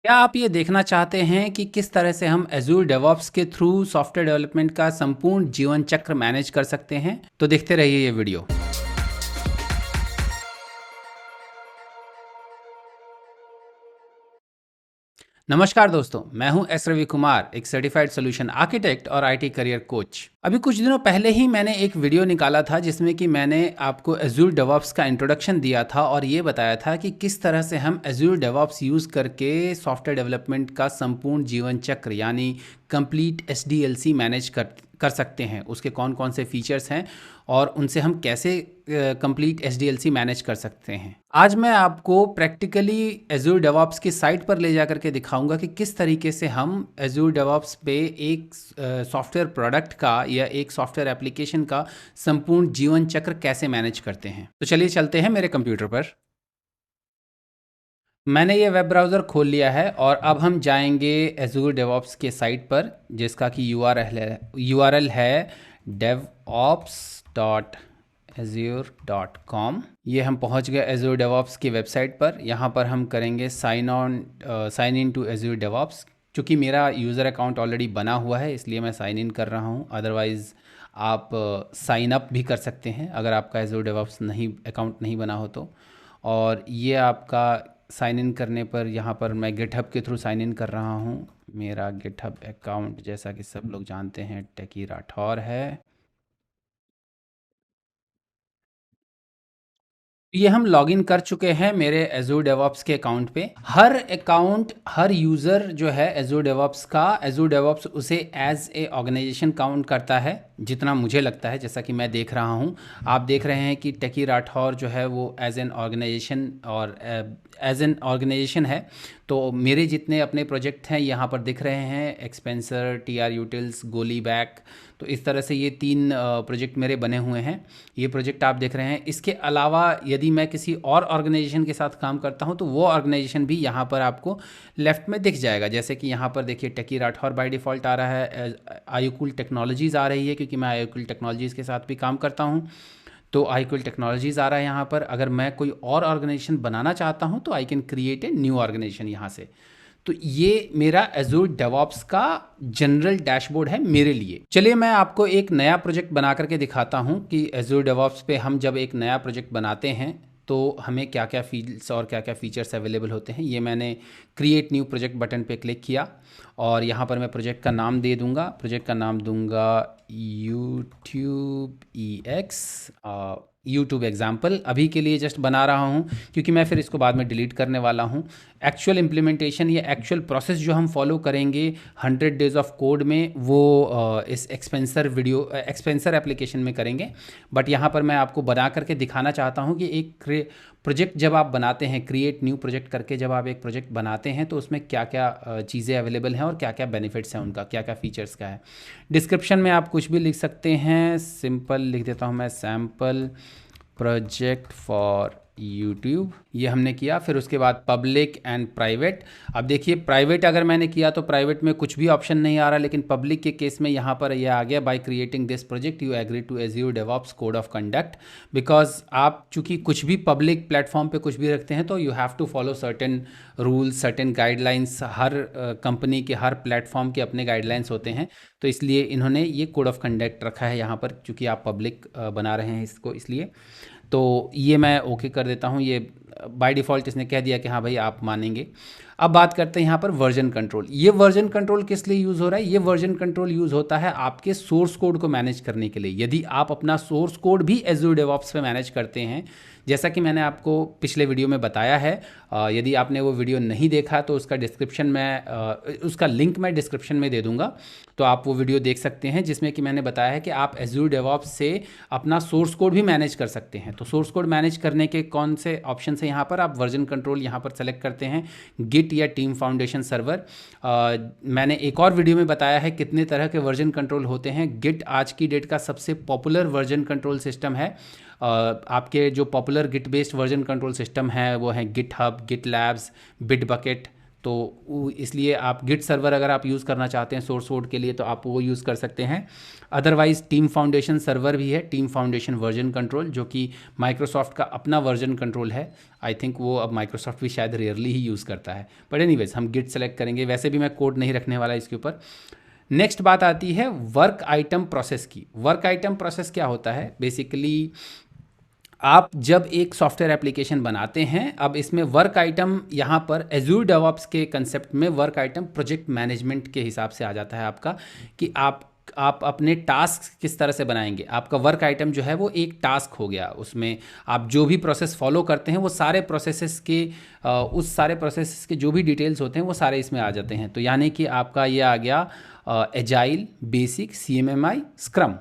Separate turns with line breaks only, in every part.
क्या आप ये देखना चाहते हैं कि किस तरह से हम एज़ूर डेवऑप्स के थ्रू सॉफ्टवेयर डेवलपमेंट का संपूर्ण जीवन चक्र मैनेज कर सकते हैं? तो देखते रहिए ये वीडियो। नमस्कार दोस्तों, मैं हूं एस रवि कुमार, एक सर्टिफाइड सॉल्यूशन आर्किटेक्ट और आईटी करियर कोच। अभी कुछ दिनों पहले ही मैंने एक वीडियो निकाला था जिसमें कि मैंने आपको एज़ूर डेवऑप्स का इंट्रोडक्शन दिया था और ये बताया था कि किस तरह से हम एज़ूर डेवऑप्स यूज़ करके सॉफ्टवेयर डेवलपमेंट का संपूर्ण जीवन चक्र यानी कंप्लीट एसडीएलसी मैनेज कर सकते हैं। उसके कौन कौन से फीचर्स हैं और उनसे हम कैसे कंप्लीट एसडीएलसी मैनेज कर सकते हैं। आज मैं आपको प्रैक्टिकली एज़ूर डेवऑप्स की साइट पर ले जा करके दिखाऊंगा कि किस तरीके से हम एज़ूर डेवऑप्स पे एक सॉफ्टवेयर प्रोडक्ट का या एक सॉफ्टवेयर एप्लीकेशन का संपूर्ण जीवन चक्र कैसे मैनेज करते हैं। तो चलिए चलते हैं मेरे कंप्यूटर पर। मैंने ये वेब ब्राउज़र खोल लिया है और अब हम जाएंगे एज़ूर डेवऑप्स के साइट पर, जिसका कि यूआरएल है devops.azure.com। ये हम पहुंच गए एज़ूर डेवऑप्स की वेबसाइट पर। यहाँ पर हम करेंगे साइन इन टू एज़ूर डेवऑप्स। चूँकि मेरा यूज़र अकाउंट ऑलरेडी बना हुआ है इसलिए मैं साइन इन कर रहा हूँ। अदरवाइज़ आप साइन अप भी कर सकते हैं अगर आपका एज़ूर डेवऑप्स अकाउंट नहीं बना हो तो। और ये आपका साइन इन करने पर यहाँ पर मैं गिटहब के थ्रू साइन इन कर रहा हूँ। मेरा गिटहब अकाउंट, जैसा कि सब लोग जानते हैं, टेकी राठौर है। ये हम लॉगिन कर चुके हैं मेरे एज़ूर डेवऑप्स के अकाउंट पे। हर अकाउंट, हर यूज़र जो है एज़ूर डेवऑप्स का, एज़ूर डेवऑप्स उसे एज ए ऑर्गेनाइजेशन काउंट करता है, जितना मुझे लगता है, जैसा कि मैं देख रहा हूँ। आप देख रहे हैं कि टेकी राठौर जो है वो एज एन ऑर्गेनाइजेशन और एज एन ऑर्गेनाइजेशन है। तो मेरे जितने अपने प्रोजेक्ट हैं यहाँ पर दिख रहे हैं, एक्सपेंसर, टीआर यूटिल्स, गोली बैक। तो इस तरह से ये 3 प्रोजेक्ट मेरे बने हुए हैं। ये प्रोजेक्ट आप देख रहे हैं। इसके अलावा यदि मैं किसी और ऑर्गेनाइजेशन के साथ काम करता हूं तो वो ऑर्गेनाइजेशन भी यहाँ पर आपको लेफ्ट में दिख जाएगा। जैसे कि यहाँ पर देखिए टेकी राठौर बाय डिफ़ॉल्ट आ रहा है, आईकूल टेक्नोलॉजीज़ आ रही है क्योंकि मैं आईकूल टेक्नोलॉजीज़ के साथ भी काम करता हूँ। तो आईकूल टेक्नोलॉजीज़ आ रहा है यहाँ पर। अगर मैं कोई और ऑर्गेनाइजेशन बनाना चाहता हूँ तो I can create a new organization यहाँ से। तो ये मेरा एज़ूर डेवऑप्स का जनरल डैशबोर्ड है मेरे लिए। चलिए मैं आपको एक नया प्रोजेक्ट बना करके दिखाता हूँ कि एज़ूर डेवऑप्स पे हम जब एक नया प्रोजेक्ट बनाते हैं तो हमें क्या क्या फील्ड्स और क्या क्या फीचर्स अवेलेबल होते हैं। ये मैंने क्रिएट न्यू प्रोजेक्ट बटन पे क्लिक किया और यहाँ पर मैं प्रोजेक्ट का नाम दे दूँगा। प्रोजेक्ट का नाम दूँगा यूट्यूब EX, यूट्यूब एग्जाम्पल। अभी के लिए जस्ट बना रहा हूँ क्योंकि मैं फिर इसको बाद में डिलीट करने वाला हूँ। एक्चुअल इम्प्लीमेंटेशन या एक्चुअल प्रोसेस जो हम फॉलो करेंगे 100 डेज़ ऑफ कोड में, वो इस एक्सपेंसर एप्लीकेशन में करेंगे। बट यहाँ पर मैं आपको बना करके दिखाना चाहता हूँ कि एक प्रोजेक्ट जब आप बनाते हैं, क्रिएट न्यू प्रोजेक्ट करके जब आप एक प्रोजेक्ट बनाते हैं तो उसमें क्या क्या चीज़ें अवेलेबल हैं और क्या क्या बेनिफिट्स हैं उनका, क्या क्या फीचर्स का है। डिस्क्रिप्शन में आप कुछ भी लिख सकते हैं। सिंपल लिख देता हूँ मैं, सैम्पल प्रोजेक्ट फॉर यूट्यूब। ये हमने किया। फिर उसके बाद पब्लिक एंड प्राइवेट। अब देखिए प्राइवेट अगर मैंने किया तो प्राइवेट में कुछ भी ऑप्शन नहीं आ रहा, लेकिन पब्लिक के केस में यहाँ पर यह आ गया, by creating this project you agree to Azure DevOps code of conduct. Because आप चूंकि कुछ भी पब्लिक प्लेटफॉर्म पे कुछ भी रखते हैं तो you have to follow certain rules, certain guidelines. हर कंपनी के, हर प्लेटफॉर्म के अपने गाइडलाइंस होते हैं। तो इसलिए इन्होंने ये कोड ऑफ कंडक्ट रखा है यहाँ पर, चूँकि आप पब्लिक बना रहे हैं इसको, इसलिए। तो ये मैं ओके कर देता हूँ। ये बाय डिफ़ॉल्ट इसने कह दिया कि हाँ भाई आप मानेंगे। अब बात करते हैं यहाँ पर वर्जन कंट्रोल। ये वर्जन कंट्रोल किस लिए यूज़ हो रहा है? ये वर्जन कंट्रोल यूज़ होता है आपके सोर्स कोड को मैनेज करने के लिए। यदि आप अपना सोर्स कोड भी एज़ूर डेवऑप्स पे मैनेज करते हैं, जैसा कि मैंने आपको पिछले वीडियो में बताया है, यदि आपने वो वीडियो नहीं देखा तो उसका लिंक मैं डिस्क्रिप्शन में दे दूंगा, तो आप वो वीडियो देख सकते हैं जिसमें कि मैंने बताया है कि आप एज़ूर डेवऑप्स से अपना सोर्स कोड भी मैनेज कर सकते हैं। तो सोर्स कोड मैनेज करने के कौन से ऑप्शन है यहाँ पर? आप वर्जन कंट्रोल यहाँ पर सेलेक्ट करते हैं, गिट या टीम फाउंडेशन सर्वर। मैंने एक और वीडियो में बताया है कितने तरह के वर्जन कंट्रोल होते हैं। गिट आज की डेट का सबसे पॉपुलर वर्जन कंट्रोल सिस्टम है। आपके जो popular git based version control system है वो है गिटहब, गिटलैब्स, बिटबकेट। तो इसलिए आप गिट सर्वर अगर आप यूज़ करना चाहते हैं सोर्स कोड के लिए तो आप वो यूज़ कर सकते हैं। अदरवाइज़ टीम फाउंडेशन सर्वर भी है, टीम फाउंडेशन वर्जन कंट्रोल, जो कि माइक्रोसॉफ्ट का अपना वर्जन कंट्रोल है। आई थिंक वो अब माइक्रोसॉफ्ट भी शायद रेयरली ही यूज़ करता है, बट एनीवेज हम गिट सेलेक्ट करेंगे। वैसे भी मैं कोड नहीं रखने वाला इसके ऊपर। नेक्स्ट बात आती है वर्क आइटम प्रोसेस की। वर्क आइटम प्रोसेस क्या होता है? बेसिकली आप जब एक सॉफ्टवेयर एप्लीकेशन बनाते हैं, अब इसमें वर्क आइटम यहाँ पर एज्यूर डेवऑप्स के कंसेप्ट में वर्क आइटम प्रोजेक्ट मैनेजमेंट के हिसाब से आ जाता है आपका, कि आप अपने टास्क किस तरह से बनाएंगे। आपका वर्क आइटम जो है वो एक टास्क हो गया, उसमें आप जो भी प्रोसेस फॉलो करते हैं वो सारे प्रोसेसेस के उस सारे प्रोसेसेस के जो भी डिटेल्स होते हैं वो सारे इसमें आ जाते हैं। तो यानी कि आपका ये आ गया एजाइल, बेसिक, CMMI, स्क्रम।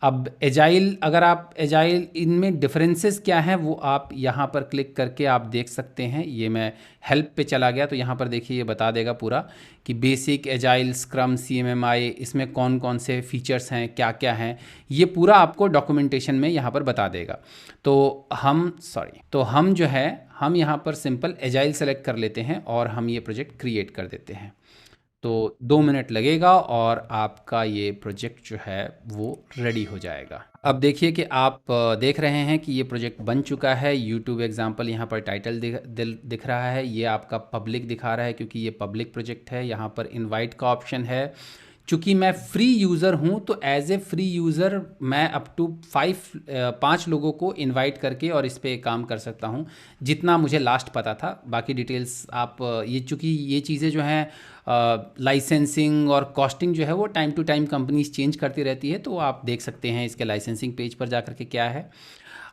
अब एजाइल, अगर आप एजाइल, इनमें डिफरेंसेस क्या हैं वो आप यहाँ पर क्लिक करके आप देख सकते हैं। ये मैं हेल्प पे चला गया तो यहाँ पर देखिए ये बता देगा पूरा कि बेसिक, एजाइल, स्क्रम, CMMI, इसमें कौन कौन से फीचर्स हैं, क्या क्या हैं, ये पूरा आपको डॉक्यूमेंटेशन में यहाँ पर बता देगा। तो हम जो है हम यहाँ पर सिंपल एजाइल सेलेक्ट कर लेते हैं और हम ये प्रोजेक्ट क्रिएट कर देते हैं। तो 2 मिनट लगेगा और आपका ये प्रोजेक्ट जो है वो रेडी हो जाएगा। अब देखिए कि आप देख रहे हैं कि ये प्रोजेक्ट बन चुका है। यूट्यूब एग्जाम्पल यहाँ पर टाइटल दिख रहा है, ये आपका पब्लिक दिखा रहा है क्योंकि ये पब्लिक प्रोजेक्ट है। यहाँ पर इनवाइट का ऑप्शन है। चूँकि मैं फ्री यूज़र हूँ तो एज ए फ्री यूज़र मैं अप टू 5 लोगों को इनवाइट करके और इस पे काम कर सकता हूँ, जितना मुझे लास्ट पता था। बाकी डिटेल्स आप ये, चूँकि ये चीज़ें जो हैं लाइसेंसिंग और कॉस्टिंग जो है वो time to time companies change करती रहती है, तो आप देख सकते हैं इसके लाइसेंसिंग पेज पर जा कर के क्या है।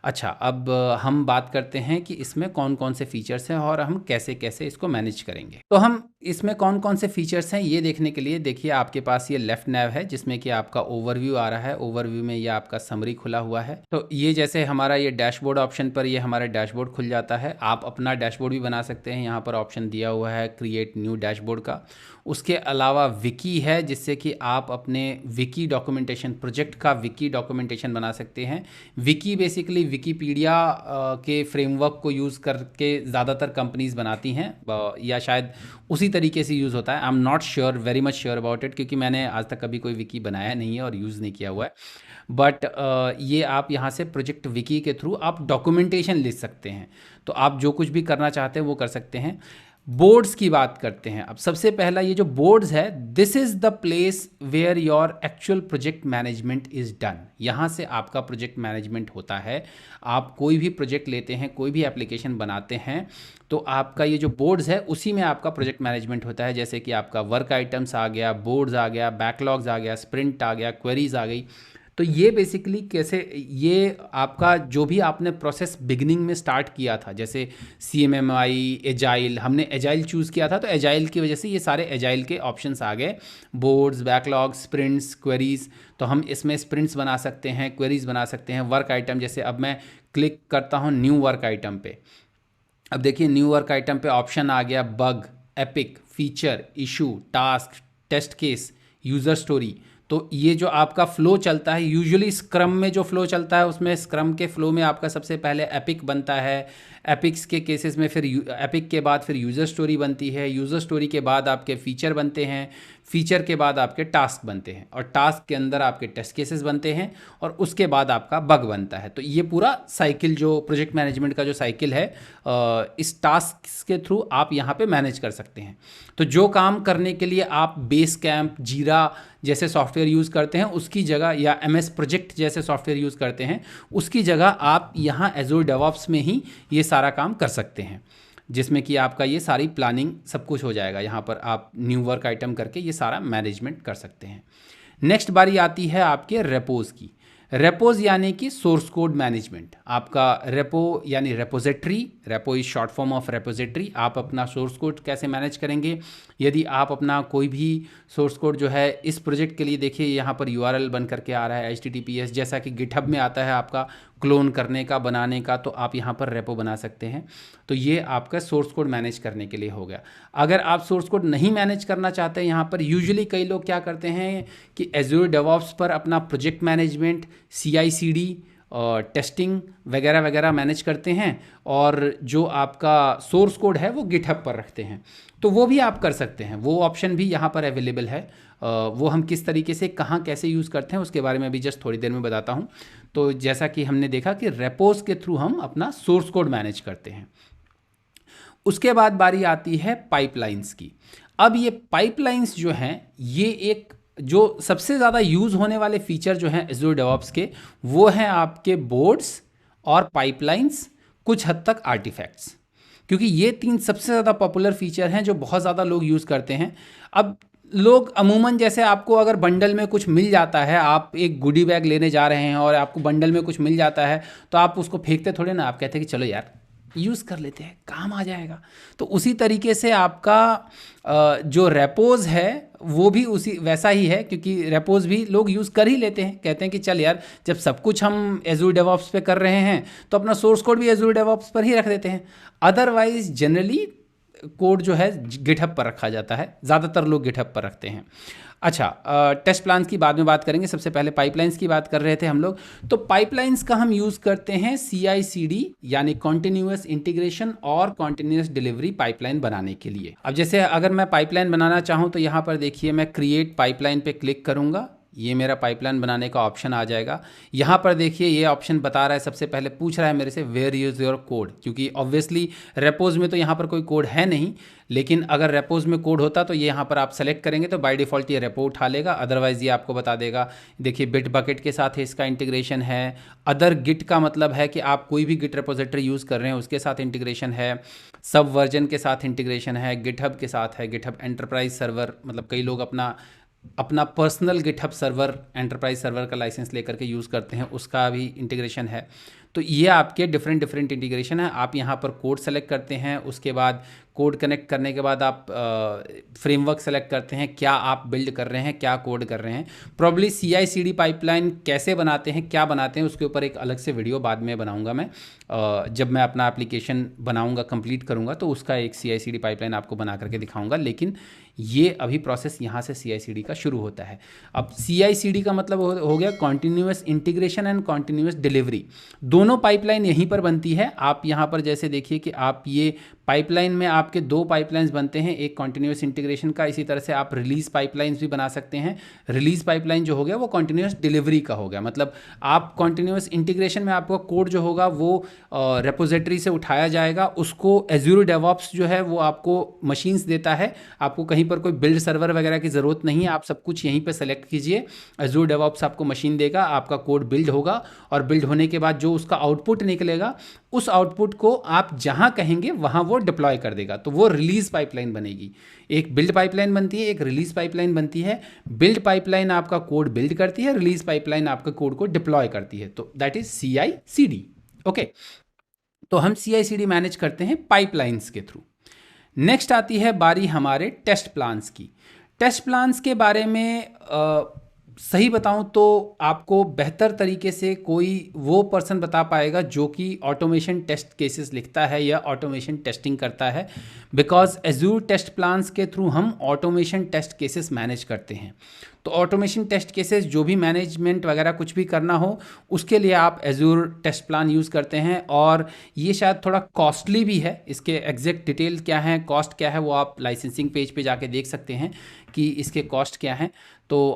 अच्छा, अब हम बात करते हैं कि इसमें कौन कौन से फीचर्स हैं और हम कैसे कैसे इसको मैनेज करेंगे। तो हम इसमें कौन कौन से फीचर्स हैं ये देखने के लिए देखिए आपके पास ये लेफ्ट नैव है जिसमें कि आपका ओवरव्यू आ रहा है। ओवरव्यू में ये आपका समरी खुला हुआ है। तो ये जैसे हमारा ये डैशबोर्ड ऑप्शन पर ये हमारा डैशबोर्ड खुल जाता है। आप अपना डैशबोर्ड भी बना सकते हैं, यहाँ पर ऑप्शन दिया हुआ है क्रिएट न्यू डैशबोर्ड का। उसके अलावा विकी है जिससे कि आप अपने विकी डॉक्यूमेंटेशन, प्रोजेक्ट का विकी डॉक्यूमेंटेशन बना सकते हैं। विकी बेसिकली विकीपीडिया के फ्रेमवर्क को यूज़ करके ज़्यादातर कंपनीज बनाती हैं, या शायद उसी तरीके से यूज़ होता है। I am not sure, very much sure about it, क्योंकि मैंने आज तक कभी कोई विकी बनाया नहीं है और यूज़ नहीं किया हुआ है। बट ये आप यहाँ से प्रोजेक्ट विकी के थ्रू आप डॉक्यूमेंटेशन लिख सकते हैं। तो आप जो कुछ भी करना चाहते हैं वो कर सकते हैं। बोर्ड्स की बात करते हैं। अब सबसे पहला ये जो बोर्ड्स है, this is the place where your actual project management is done. यहाँ से आपका प्रोजेक्ट मैनेजमेंट होता है। आप कोई भी प्रोजेक्ट लेते हैं, कोई भी एप्लीकेशन बनाते हैं, तो आपका ये जो बोर्ड्स है उसी में आपका प्रोजेक्ट मैनेजमेंट होता है। जैसे कि आपका वर्क आइटम्स आ गया, बोर्ड्स आ गया, बैकलॉग्स आ गया, स्प्रिंट आ गया, क्वेरीज आ गई। तो ये बेसिकली कैसे, ये आपका जो भी आपने प्रोसेस बिगिनिंग में स्टार्ट किया था, जैसे CMMI, एजाइल, हमने एजाइल चूज़ किया था तो एजाइल की वजह से ये सारे एजाइल के ऑप्शंस आ गए। बोर्ड्स, बैकलॉग, स्प्रिंट्स, क्वेरीज, तो हम इसमें स्प्रिंट्स बना सकते हैं, क्वेरीज बना सकते हैं। वर्क आइटम, जैसे अब मैं क्लिक करता हूँ न्यू वर्क आइटम पे। अब देखिए न्यू वर्क आइटम पे ऑप्शन आ गया bug, epic, feature, issue, task, test case, user story. तो ये जो आपका फ्लो चलता है, यूजुअली स्क्रम में जो फ्लो चलता है उसमें स्क्रम के फ्लो में आपका सबसे पहले एपिक बनता है। एपिक्स के केसेस में फिर एपिक के बाद फिर यूज़र स्टोरी बनती है। यूज़र स्टोरी के बाद आपके फीचर बनते हैं। फीचर के बाद आपके टास्क बनते हैं और टास्क के अंदर आपके टेस्ट केसेस बनते हैं और उसके बाद आपका बग बनता है। तो ये पूरा साइकिल, जो प्रोजेक्ट मैनेजमेंट का जो साइकिल है, इस टास्क के थ्रू आप यहाँ पे मैनेज कर सकते हैं। तो जो काम करने के लिए आप बेस कैंप, जीरा जैसे सॉफ्टवेयर यूज़ करते हैं उसकी जगह, या MS प्रोजेक्ट जैसे सॉफ्टवेयर यूज़ करते हैं उसकी जगह आप यहाँ एज़ोर डेवऑप्स में ही ये सारा काम कर सकते हैं, जिसमें कि आपका ये सारी प्लानिंग सब कुछ हो जाएगा। यहाँ पर आप न्यू वर्क आइटम करके ये सारा मैनेजमेंट कर सकते हैं। नेक्स्ट बारी आती है आपके रेपोज की। रेपोज यानी कि सोर्स कोड मैनेजमेंट। आपका रेपो यानी repository, repo is short form of repository. आप अपना सोर्स कोड कैसे मैनेज करेंगे? यदि आप अपना कोई भी सोर्स कोड जो है इस प्रोजेक्ट के लिए, देखिए यहाँ पर URL बन करके आ रहा है HTTPS, जैसा कि गिटहब में आता है आपका क्लोन करने का, बनाने का, तो आप यहाँ पर रेपो बना सकते हैं। तो ये आपका सोर्स कोड मैनेज करने के लिए हो गया। अगर आप सोर्स कोड नहीं मैनेज करना चाहते हैं, यहाँ पर यूजुअली कई लोग क्या करते हैं कि एज़्योर डेवऑप्स पर अपना प्रोजेक्ट मैनेजमेंट, CI/CD टेस्टिंग वगैरह वगैरह मैनेज करते हैं, और जो आपका सोर्स कोड है वो गिटहब पर रखते हैं। तो वो भी आप कर सकते हैं, वो ऑप्शन भी यहाँ पर अवेलेबल है। वो हम किस तरीके से कहाँ कैसे यूज़ करते हैं उसके बारे में भी जस्ट थोड़ी देर में बताता हूँ। तो जैसा कि हमने देखा कि रेपोज के थ्रू हम अपना सोर्स कोड मैनेज करते हैं। उसके बाद बारी आती है पाइपलाइंस की। अब ये पाइपलाइंस जो हैं, ये एक जो सबसे ज़्यादा यूज़ होने वाले फीचर जो हैं एज़्योर डेवऑप्स के, वो हैं आपके बोर्ड्स और पाइपलाइंस, कुछ हद तक आर्टिफैक्ट्स, क्योंकि ये तीन सबसे ज़्यादा पॉपुलर फीचर हैं जो बहुत ज़्यादा लोग यूज़ करते हैं। अब लोग अमूमन जैसे आपको अगर बंडल में कुछ मिल जाता है, आप एक गुडी बैग लेने जा रहे हैं और आपको बंडल में कुछ मिल जाता है, तो आप उसको फेंकते थोड़े ना, आप कहते हैं कि चलो यार यूज़ कर लेते हैं, काम आ जाएगा। तो उसी तरीके से आपका जो रेपोज है वो भी उसी वैसा ही है, क्योंकि रेपोज भी लोग यूज़ कर ही लेते हैं, कहते हैं कि चल यार जब सब कुछ हम एज़्योर डेवऑप्स पे कर रहे हैं तो अपना सोर्स कोड भी एज़्योर डेवऑप्स पर ही रख देते हैं। अदरवाइज जनरली कोड जो है गिटहब पर रखा जाता है, ज़्यादातर लोग गिटहब पर रखते हैं। अच्छा, टेस्ट प्लान्स की बाद में बात करेंगे, सबसे पहले पाइपलाइंस की बात कर रहे थे हम लोग। तो पाइपलाइंस का हम यूज़ करते हैं CI/CD यानी कॉन्टिन्यूस इंटीग्रेशन और कॉन्टिन्यूस डिलीवरी पाइपलाइन बनाने के लिए। अब जैसे अगर मैं पाइपलाइन बनाना चाहूँ तो यहाँ पर देखिए, मैं क्रिएट पाइपलाइन पे क्लिक करूँगा, ये मेरा पाइपलाइन बनाने का ऑप्शन आ जाएगा। यहाँ पर देखिए ये ऑप्शन बता रहा है, सबसे पहले पूछ रहा है मेरे से वेयर यूज़ योर कोड, क्योंकि ऑब्वियसली रेपोज में तो यहाँ पर कोई कोड है नहीं, लेकिन अगर रेपोज में कोड होता तो ये यहाँ पर आप सेलेक्ट करेंगे तो बाय डिफ़ॉल्ट ये रेपो उठा लेगा, अदरवाइज़ ये आपको बता देगा। देखिए बिट बकेट के साथ इसका इंटीग्रेशन है, अदर गिट का मतलब है कि आप कोई भी गिट रेपोजिटरी यूज़ कर रहे हैं उसके साथ इंटीग्रेशन है, सब वर्जन के साथ इंटीग्रेशन है, गिटहब के साथ है, गिटहब एंटरप्राइज सर्वर, मतलब कई लोग अपना personal GitHub server enterprise server का लाइसेंस लेकर के यूज़ करते हैं, उसका भी इंटीग्रेशन है। तो ये आपके डिफरेंट इंटीग्रेशन है। आप यहाँ पर कोड सेलेक्ट करते हैं, उसके बाद कोड कनेक्ट करने के बाद आप फ्रेमवर्क सेलेक्ट करते हैं, क्या आप बिल्ड कर रहे हैं, क्या कोड कर रहे हैं। प्रॉब्ली CI/CD पाइपलाइन कैसे बनाते हैं, क्या बनाते हैं, उसके ऊपर एक अलग से वीडियो बाद में बनाऊंगा मैं, जब मैं अपना एप्लीकेशन बनाऊंगा, कंप्लीट करूंगा, तो उसका एक CI/CD पाइपलाइन आपको बना करके दिखाऊंगा। लेकिन ये अभी प्रोसेस यहाँ से CI/CD का शुरू होता है। अब CI/CD का मतलब हो गया continuous integration and continuous delivery, दोनों पाइपलाइन यहीं पर बनती है। आप यहाँ पर जैसे देखिए कि आप ये पाइपलाइन में आपके दो पाइपलाइंस बनते हैं, एक कॉन्टिन्यूस इंटीग्रेशन का, इसी तरह से आप रिलीज पाइपलाइंस भी बना सकते हैं। रिलीज पाइपलाइन जो हो गया वो कॉन्टिन्यूस डिलीवरी का हो गया, मतलब आप कॉन्टिन्यूस इंटीग्रेशन में आपका कोड जो होगा वो रेपोजिटरी से उठाया जाएगा, उसको एज़्योर डेवऑप्स जो है वो आपको मशीन्स देता है, आपको कहीं पर कोई बिल्ड सर्वर वगैरह की ज़रूरत नहीं है, आप सब कुछ यहीं पर सेलेक्ट कीजिए, एज़्योर डेवऑप्स आपको मशीन देगा, आपका कोड बिल्ड होगा, और बिल्ड होने के बाद जो उसका आउटपुट निकलेगा उस आउटपुट को आप जहां कहेंगे वहां वो डिप्लॉय कर देगा। तो वो रिलीज पाइपलाइन बनेगी। एक बिल्ड पाइपलाइन बनती है, एक रिलीज पाइपलाइन बनती है। बिल्ड पाइपलाइन आपका कोड बिल्ड करती है, रिलीज पाइपलाइन आपका कोड को डिप्लॉय करती है। तो दैट इज CI/CD। ओके, तो हम CI/CD मैनेज करते हैं पाइपलाइंस के थ्रू। नेक्स्ट आती है बारी हमारे टेस्ट प्लान्स की। टेस्ट प्लान्स के बारे में सही बताऊं तो आपको बेहतर तरीके से कोई वो पर्सन बता पाएगा जो कि ऑटोमेशन टेस्ट केसेस लिखता है या ऑटोमेशन टेस्टिंग करता है, बिकॉज एज़्योर टेस्ट प्लान्स के थ्रू हम ऑटोमेशन टेस्ट केसेस मैनेज करते हैं। तो ऑटोमेशन टेस्ट केसेस जो भी मैनेजमेंट वगैरह कुछ भी करना हो उसके लिए आप एज़्योर टेस्ट प्लान यूज़ करते हैं, और ये शायद थोड़ा कॉस्टली भी है। इसके एग्जैक्ट डिटेल क्या है, कॉस्ट क्या है, वो आप लाइसेंसिंग पेज पे जाके देख सकते हैं कि इसके कॉस्ट क्या हैं। तो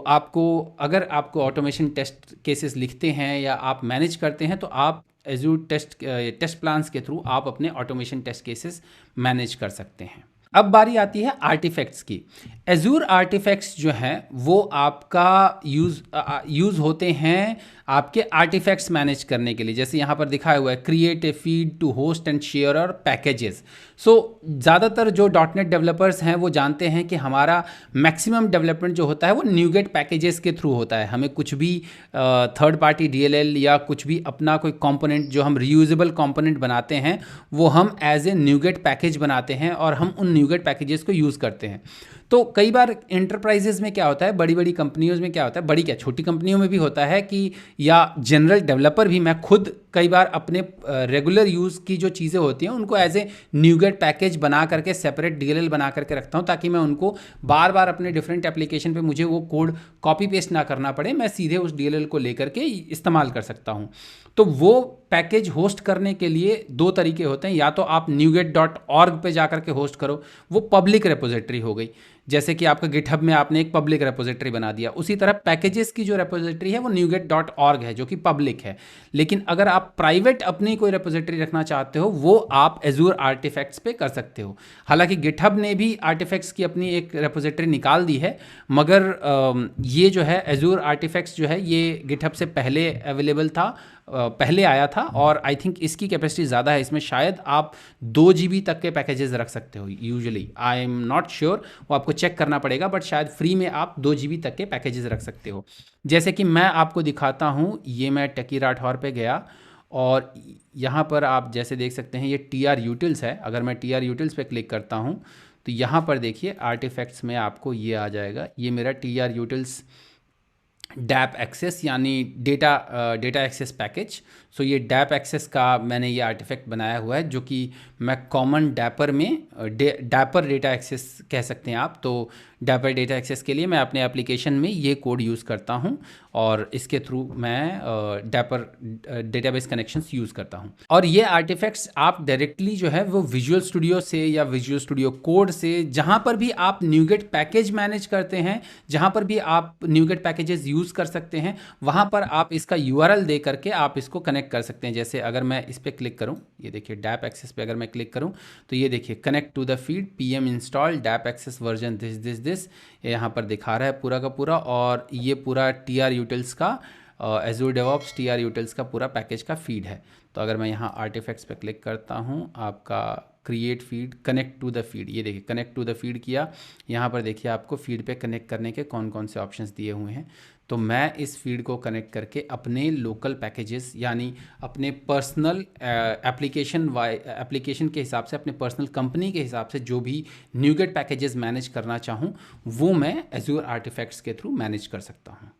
अगर आपको ऑटोमेशन टेस्ट केसेस लिखते हैं या आप मैनेज करते हैं तो आप एज़्योर टेस्ट प्लान्स के थ्रू आप अपने ऑटोमेशन टेस्ट केसेस मैनेज कर सकते हैं। अब बारी आती है आर्टिफैक्ट्स की। एज़्योर आर्टिफैक्ट्स जो हैं वो आपका यूज़ होते हैं आपके आर्टिफैक्ट्स मैनेज करने के लिए। जैसे यहाँ पर दिखाया हुआ है create a feed to host and share और पैकेजेस। सो ज़्यादातर जो .NET डेवलपर्स हैं वो जानते हैं कि हमारा मैक्सिमम डेवलपमेंट जो होता है वो न्यूगेट पैकेजेस के थ्रू होता है। हमें कुछ भी थर्ड पार्टी DLL या कुछ भी अपना कोई कंपोनेंट जो हम रीयूजेबल कंपोनेंट बनाते हैं वो हम एज ए न्यूगेट पैकेज बनाते हैं और हम उन न्यूगेट पैकेजेस को यूज़ करते हैं। तो कई बार एंटरप्राइजेज में क्या होता है, बड़ी बड़ी कंपनियों में क्या होता है, बड़ी क्या छोटी कंपनियों में भी होता है कि या जनरल डेवलपर भी मैं खुद कई बार अपने रेगुलर यूज़ की जो चीज़ें होती हैं उनको एज ए न्यूगेट पैकेज बना करके सेपरेट डीएलएल बना करके रखता हूँ, ताकि मैं उनको बार बार अपने डिफरेंट एप्लीकेशन पे मुझे वो कोड कॉपी पेस्ट ना करना पड़े, मैं सीधे उस डीएलएल को लेकर के इस्तेमाल कर सकता हूँ। तो वो पैकेज होस्ट करने के लिए दो तरीके होते हैं, या तो आप NuGet.org पे जाकर के होस्ट करो, वो पब्लिक रेपोजिटरी हो गई। जैसे कि आपका गिटहब में आपने एक पब्लिक रेपोजिटरी बना दिया, उसी तरह पैकेजेस की जो रेपोजिटरी है वो NuGet.org है जो कि पब्लिक है। लेकिन अगर आप प्राइवेट अपनी कोई रेपोजिटरी रखना चाहते हो वो आप एजूर आर्टिफैक्ट्स पे कर सकते हो। हालांकि गिटहब ने भी आर्टिफैक्ट्स की अपनी एक रेपोजिटरी निकाल दी है, मगर ये जो है एजूर आर्टिफैक्ट्स जो है ये गिटहब से पहले अवेलेबल था, पहले आया था, और आई थिंक इसकी कैपेसिटी ज़्यादा है। इसमें शायद आप 2 GB तक के पैकेजेस रख सकते हो usually, I am not sure, वो आपको चेक करना पड़ेगा, बट शायद फ्री में आप 2 GB तक के पैकेजेस रख सकते हो। जैसे कि मैं आपको दिखाता हूँ, ये मैं टेकी राठौर पे गया और यहाँ पर आप जैसे देख सकते हैं ये TR यूटिल्स है। अगर मैं TR यूटिल्स पे क्लिक करता हूँ तो यहाँ पर देखिए आर्टिफैक्ट्स में आपको ये आ जाएगा, ये मेरा TR यूटिल्स डैप एक्सेस यानी डेटा एक्सेस पैकेज। सो ये डैप एक्सेस का मैंने ये आर्टिफैक्ट बनाया हुआ है, जो कि मैं कॉमन डैपर में डैपर डेटा एक्सेस कह सकते हैं आप। तो डैपर डेटा एक्सेस के लिए मैं अपने एप्लीकेशन में ये कोड यूज़ करता हूँ और इसके थ्रू मैं डैपर डेटाबेस कनेक्शंस यूज़ करता हूँ। और ये आर्टिफैक्ट्स आप डायरेक्टली जो है वो विजुअल स्टूडियो से या विजुअल स्टूडियो कोड से, जहाँ पर भी आप NuGet पैकेज मैनेज करते हैं, जहाँ पर भी आप NuGet पैकेजेस यूज़ कर सकते हैं, वहाँ पर आप इसका URL दे करके आप इसको कनेक्ट कर सकते हैं। जैसे अगर मैं इस पर क्लिक करूँ, ये देखिए डैप एक्सेस पे अगर मैं क्लिक करूँ तो ये देखिए connect to the feed PM install dap access version this यहाँ पर दिखा रहा है पूरा का पूरा, और ये पूरा TR यूटिल्स का एजूर डेवऑप्स TR यूटिल्स का पूरा पैकेज का फीड है। तो अगर मैं यहाँ आर्टिफैक्ट्स पे क्लिक करता हूँ, आपका create feed, connect to the feed, ये देखिए कनेक्ट टू द फीड किया। यहाँ पर देखिए आपको फीड पे कनेक्ट करने के कौन कौन से ऑप्शंस दिए हुए हैं। तो मैं इस फीड को कनेक्ट करके अपने लोकल पैकेजेस यानी अपने पर्सनल एप्लीकेशन के हिसाब से, अपने पर्सनल कंपनी के हिसाब से जो भी NuGet पैकेजेस मैनेज करना चाहूँ वो मैं एजूर आर्टिफैक्ट्स के थ्रू मैनेज कर सकता हूँ।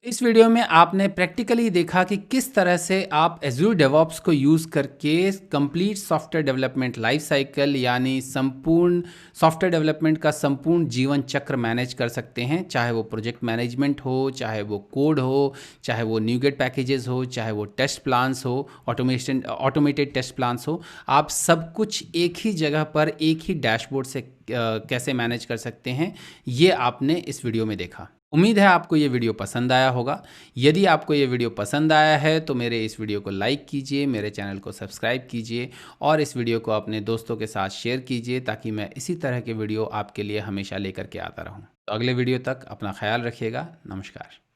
इस वीडियो में आपने प्रैक्टिकली देखा कि किस तरह से आप एजूर डेवऑप्स को यूज़ करके complete software development life cycle यानी संपूर्ण सॉफ्टवेयर डेवलपमेंट का संपूर्ण जीवन चक्र मैनेज कर सकते हैं। चाहे वो प्रोजेक्ट मैनेजमेंट हो, चाहे वो कोड हो, चाहे वो NuGet पैकेजेस हो, चाहे वो टेस्ट प्लान्स हो, ऑटोमेटेड टेस्ट प्लान्स हो, आप सब कुछ एक ही जगह पर एक ही डैशबोर्ड से कैसे मैनेज कर सकते हैं, ये आपने इस वीडियो में देखा। उम्मीद है आपको ये वीडियो पसंद आया होगा। यदि आपको ये वीडियो पसंद आया है तो मेरे इस वीडियो को लाइक कीजिए, मेरे चैनल को सब्सक्राइब कीजिए और इस वीडियो को अपने दोस्तों के साथ शेयर कीजिए, ताकि मैं इसी तरह के वीडियो आपके लिए हमेशा लेकर के आता रहूं। तो अगले वीडियो तक अपना ख्याल रखिएगा। नमस्कार।